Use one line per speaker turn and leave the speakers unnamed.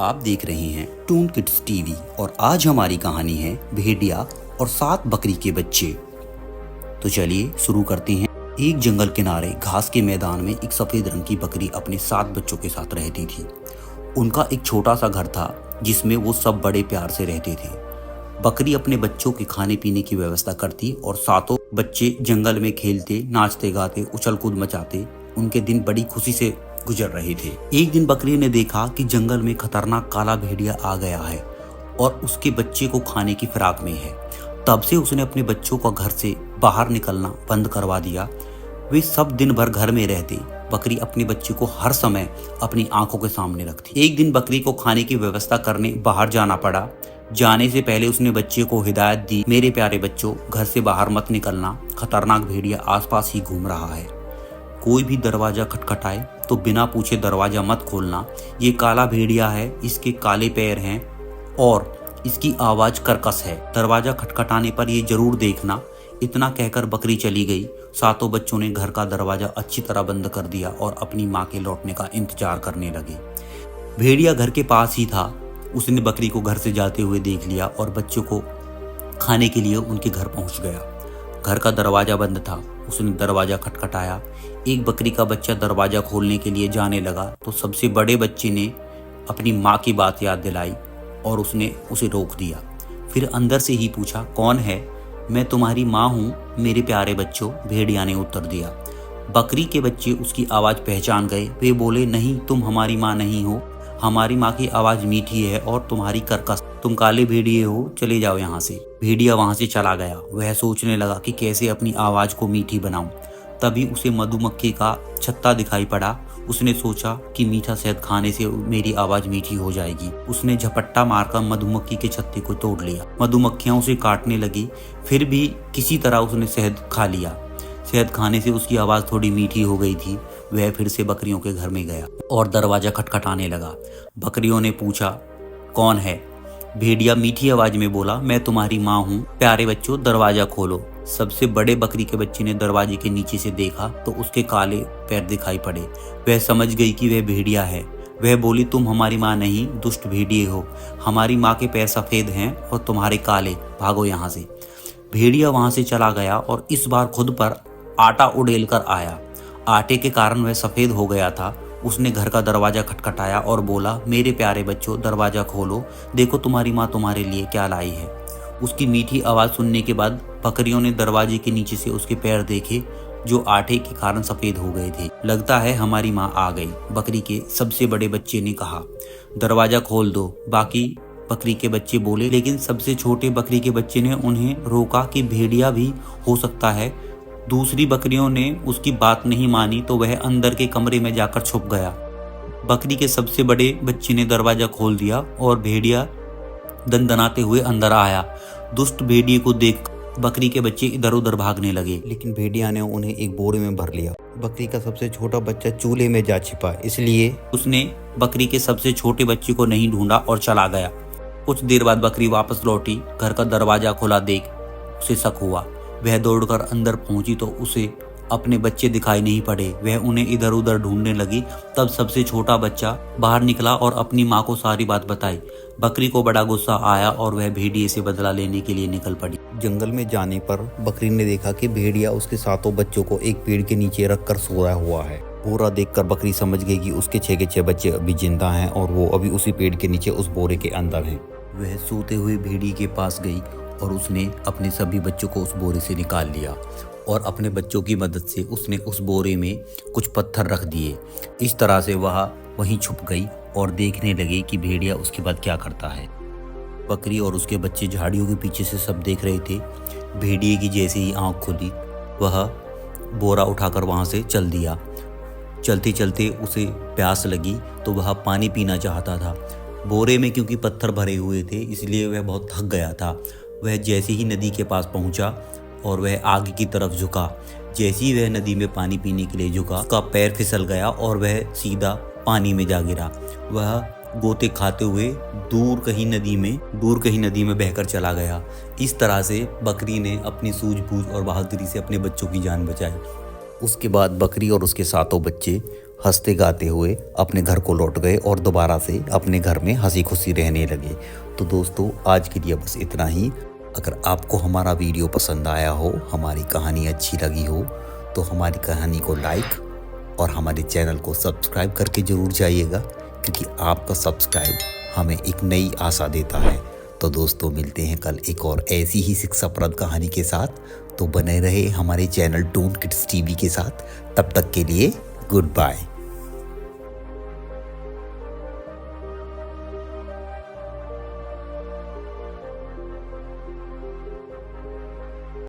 आप देख रहे हैं टून किड्स टीवी और आज हमारी कहानी है भेड़िया और 7 बकरी के बच्चे। तो चलिए शुरू करते हैं। एक जंगल किनारे घास के मैदान में एक सफेद रंग की बकरी अपने 7 बच्चों के साथ रहती थी। उनका एक छोटा सा घर था जिसमें वो सब बड़े प्यार से रहते थे। बकरी अपने बच्चों के खाने पीने की व्यवस्था करती और सातों बच्चे जंगल में खेलते, नाचते गाते, उछल कूद मचाते उनके दिन बड़ी खुशी से गुजर रहे थे। एक दिन बकरी ने देखा कि जंगल में खतरनाक काला भेड़िया आ गया है और उसके बच्चे को खाने की फिराक में है। तब से उसने अपने बच्चों को घर से बाहर निकलना बंद करवा दिया। वे सब दिन भर घर में रहते। बकरी अपने बच्चे को हर समय अपनी आंखों के सामने रखती। एक दिन बकरी को खाने की व्यवस्था करने बाहर जाना पड़ा। जाने से पहले उसने बच्चे को हिदायत दी, मेरे प्यारे बच्चों, घर से बाहर मत निकलना। खतरनाक भेड़िया आसपास ही घूम रहा है। कोई भी दरवाजा खटखटाए तो बिना पूछे दरवाजा मत खोलना। ये काला भेड़िया है, इसके काले पैर हैं और इसकी आवाज कर्कश है। दरवाजा खटखटाने पर ये जरूर देखना। इतना कहकर बकरी चली गई। सातों बच्चों ने घर का दरवाजा अच्छी तरह बंद कर दिया और अपनी माँ के लौटने का इंतजार करने लगे। भेड़िया घर के पास ही था। उसने बकरी को घर से जाते हुए देख लिया और बच्चों को खाने के लिए उनके घर पहुंच गया। घर का दरवाजा बंद था। उसने दरवाजा खटखटाया। एक बकरी का बच्चा दरवाजा खोलने के लिए जाने लगा तो सबसे बड़े बच्चे ने अपनी माँ की बात याद दिलाई और उसने उसे रोक दिया। फिर अंदर से ही पूछा, कौन है? मैं तुम्हारी माँ हूँ मेरे प्यारे बच्चों, भेड़िया ने उत्तर दिया। बकरी के बच्चे उसकी आवाज़ पहचान गए। वे बोले, नहीं, तुम हमारी माँ नहीं हो। हमारी माँ की आवाज़ मीठी है और तुम्हारी कर्कश। तुम काले भेड़िए हो, चले जाओ यहाँ से। भेड़िया वहाँ से चला गया। वह सोचने लगा कि कैसे अपनी आवाज़ को मीठी बनाऊं। तभी उसे मधुमक्खी का छत्ता दिखाई पड़ा। उसने सोचा कि मीठा शहद खाने से मेरी आवाज़ मीठी हो जाएगी। उसने झपट्टा मारकर मधुमक्खी के छत्ते को तोड़ लिया। मधुमक्खियाँ उसे काटने लगी, फिर भी किसी तरह उसने शहद खा लिया। शहद खाने से उसकी आवाज़ थोड़ी मीठी हो गई थी। वह फिर से बकरियों के घर में गया और दरवाजा खटखटाने लगा। बकरियों ने पूछा, कौन है? भेड़िया मीठी आवाज में बोला, मैं तुम्हारी माँ हूँ। प्यारे बच्चों, दरवाजा खोलो। सबसे बड़े बकरी के बच्चे ने दरवाजे के नीचे से देखा तो उसके काले पैर दिखाई पड़े। वह समझ गई कि वह भेड़िया है। वह बोली, तुम हमारी माँ नहीं, दुष्ट भेड़िए हो। हमारी माँ के पैर सफेद हैं और तुम्हारे काले। भागो यहाँ से। भेड़िया वहां से चला गया और इस बार खुद पर आटा उड़ेल कर आया। आटे के कारण वह सफेद हो गया था। उसने घर का दरवाजा खटखटाया और बोला, मेरे प्यारे बच्चों, दरवाजा खोलो। देखो तुम्हारी माँ तुम्हारे लिए क्या लाई है। उसकी मीठी आवाज़ सुनने के बाद बकरियों ने दरवाजे के नीचे से उसके पैर देखे जो आटे के कारण सफेद हो गए थे। लगता है हमारी माँ आ गई, बकरी के सबसे बड़े बच्चे ने कहा। दरवाजा खोल दो। बाकी बकरी के बच्चे बोले, लेकिन सबसे छोटे बकरी के बच्चे ने उन्हें रोका कि भेड़िया भी हो सकता है। दूसरी बकरियों ने उसकी बात नहीं मानी तो वह अंदर के कमरे में जाकर छुप गया। बकरी के सबसे बड़े बच्चे ने दरवाजा खोल दिया और भेड़िया दनदनाते हुए अंदर आया। दुष्ट भेड़िए को देख बकरी के बच्चे इधर उधर भागने लगे, लेकिन भेड़िया ने उन्हें एक बोरे में भर लिया। बकरी का सबसे छोटा बच्चा चूल्हे में जा छिपा, इसलिए उसने बकरी के सबसे छोटे बच्चे को नहीं ढूंढा और चला गया। कुछ देर बाद बकरी वापस लौटी। घर का दरवाजा खुला देख उसे शक हुआ। वह दौड़कर अंदर पहुंची तो उसे अपने बच्चे दिखाई नहीं पड़े। वह उन्हें इधर उधर ढूंढने लगी। तब सबसे छोटा बच्चा बाहर निकला और अपनी माँ को सारी बात बताई। बकरी को बड़ा गुस्सा आया और वह भेड़िए से बदला लेने के लिए निकल पड़ी। जंगल में जाने पर बकरी ने देखा कि भेड़िया उसके सातों बच्चों को एक पेड़ के नीचे रखकर सोया हुआ है। बोरा देखकर बकरी समझ गई कि उसके 6 के 6 बच्चे अभी जिंदा हैं और वो अभी उसी पेड़ के नीचे उस बोरे के अंदर हैं। वह सोते हुए भेड़िए के पास गई और उसने अपने सभी बच्चों को उस बोरे से निकाल लिया और अपने बच्चों की मदद से उसने उस बोरे में कुछ पत्थर रख दिए। इस तरह से वह वहीं छुप गई और देखने लगी कि भेड़िया उसके बाद क्या करता है। बकरी और उसके बच्चे झाड़ियों के पीछे से सब देख रहे थे। भेड़िए की जैसे ही आंख खुली, वह बोरा उठाकर वहां से चल दिया। चलते चलते उसे प्यास लगी तो वह पानी पीना चाहता था। बोरे में क्योंकि पत्थर भरे हुए थे इसलिए वह बहुत थक गया था। वह जैसे ही नदी के पास पहुंचा और वह आगे की तरफ झुका, जैसे ही वह नदी में पानी पीने के लिए झुका, उसका पैर फिसल गया और वह सीधा पानी में जा गिरा। वह गोते खाते हुए दूर कहीं नदी में बहकर चला गया। इस तरह से बकरी ने अपनी सूझबूझ और बहादुरी से अपने बच्चों की जान बचाई। उसके बाद बकरी और उसके सातों बच्चे हंसते गाते हुए अपने घर को लौट गए और दोबारा से अपने घर में हंसी खुशी रहने लगे। तो दोस्तों आज के लिए बस इतना ही। अगर आपको हमारा वीडियो पसंद आया हो, हमारी कहानी अच्छी लगी हो, तो हमारी कहानी को लाइक और हमारे चैनल को सब्सक्राइब करके ज़रूर जाइएगा, क्योंकि आपका सब्सक्राइब हमें एक नई आशा देता है। तो दोस्तों मिलते हैं कल एक और ऐसी ही शिक्षाप्रद कहानी के साथ। तो बने रहे हमारे चैनल टून किड्स टीवी के साथ। तब तक के लिए गुड बाय।